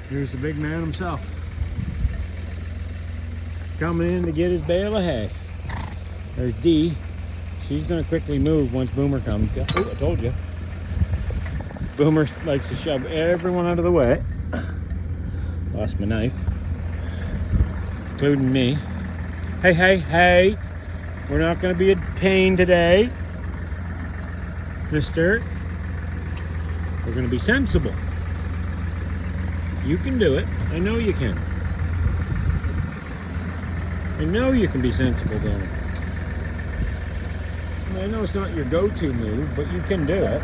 Here's the big man himself. Coming in to get his bale of hay. There's Dee. She's going to quickly move once Boomer comes. Oh, I told you. Boomer likes to shove everyone out of the way. Lost my knife. Including me. Hey, hey, hey. We're not going to be a pain today, mister. We're going to be sensible. You can do it. I know you can. I know you can be sensible, Boomer. I know it's not your go-to move, but you can do it.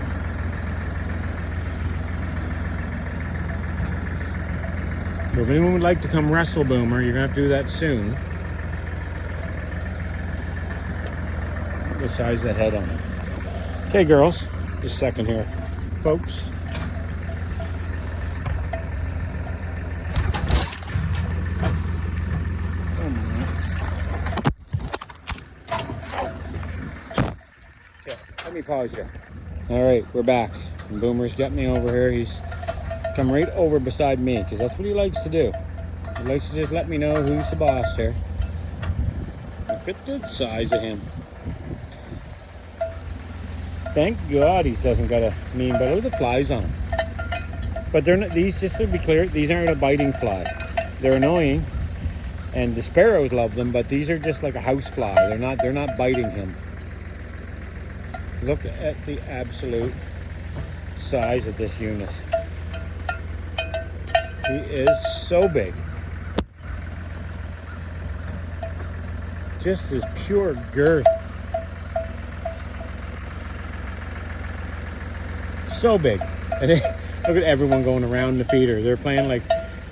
So if anyone would like to come wrestle Boomer, you're going to have to do that soon. Look the size of the head on it. Okay, girls. Just a second here. Folks. Okay, let me pause you. All right, we're back. And Boomer's got me over here. He's come right over beside me because that's what he likes to do. He likes to just let me know who's the boss here. Look at the size of him. Thank God he doesn't got a mean, but look at the flies on him. But they're not, these, just to be clear, these aren't a biting fly. They're annoying, and the sparrows love them, but these are just like a house fly. They're not biting him. Look at the absolute size of this unit. He is so big. Just this pure girth. So big. And look at everyone going around the feeder. They're playing like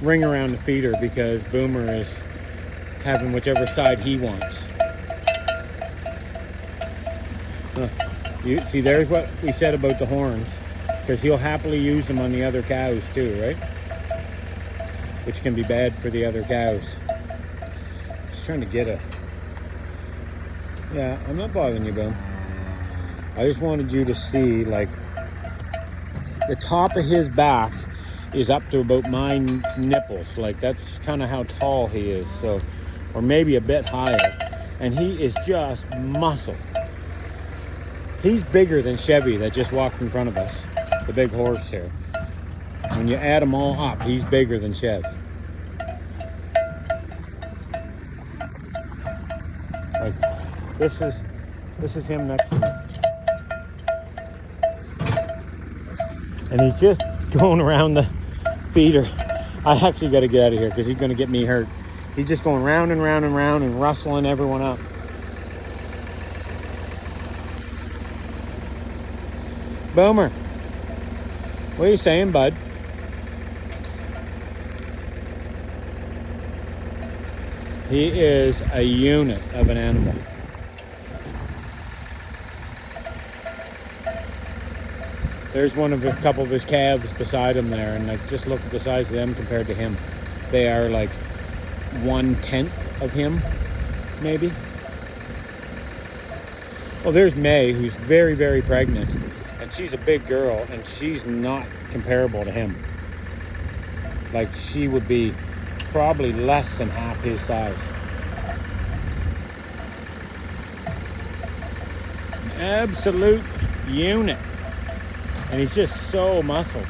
ring around the feeder because Boomer is having whichever side he wants. You see, there's what we said about the horns, because he'll happily use them on the other cows too, right? Which can be bad for the other cows. Just trying to get a... Yeah, I'm not bothering you, Boom. I just wanted you to see, like, the top of his back is up to about my nipples. Like, that's kind of how tall he is. So, or maybe a bit higher. And he is just muscle. He's bigger than Chevy that just walked in front of us. The big horse here. When you add them all up, he's bigger than Chev. Like, this is him next to me. And he's just going around the feeder. I actually got to get out of here because he's going to get me hurt. He's just going round and round and round and rustling everyone up. Boomer, what are you saying, bud? He is a unit of an animal. There's a couple of his calves beside him there, and like, just look at the size of them compared to him. They are like 1/10 of him, maybe. Well, there's May, who's very, very pregnant, and she's a big girl, and she's not comparable to him. Like, she would be probably less than half his size. An absolute unit. And he's just so muscled.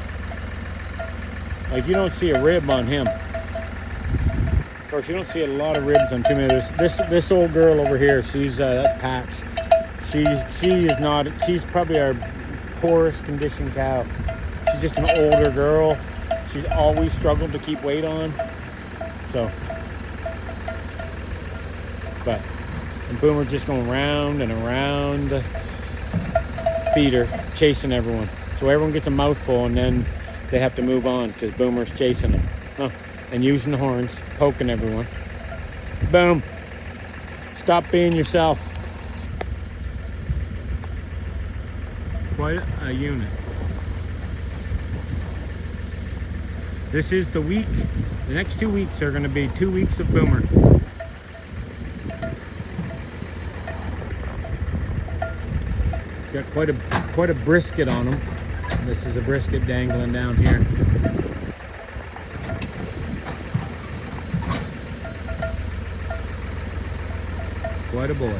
Like, you don't see a rib on him. Of course, you don't see a lot of ribs on too many. This old girl over here, she's that Patch. She's probably our poorest conditioned cow. She's just an older girl. She's always struggled to keep weight on. So, but, and Boomer's just going round and around the feeder, chasing everyone. So everyone gets a mouthful, and then they have to move on because Boomer's chasing them. Oh, and using the horns, poking everyone. Boom. Stop being yourself. Quite a unit. This is the week. The next 2 weeks are going to be 2 weeks of Boomer. Got quite a brisket on him. This is a brisket dangling down here. What a boy.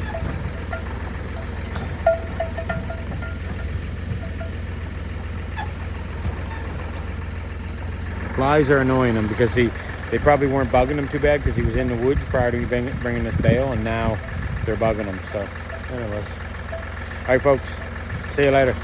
Flies are annoying him because they probably weren't bugging him too bad because he was in the woods prior to bringing this bale, and now they're bugging him. So anyways, all right folks, see you later.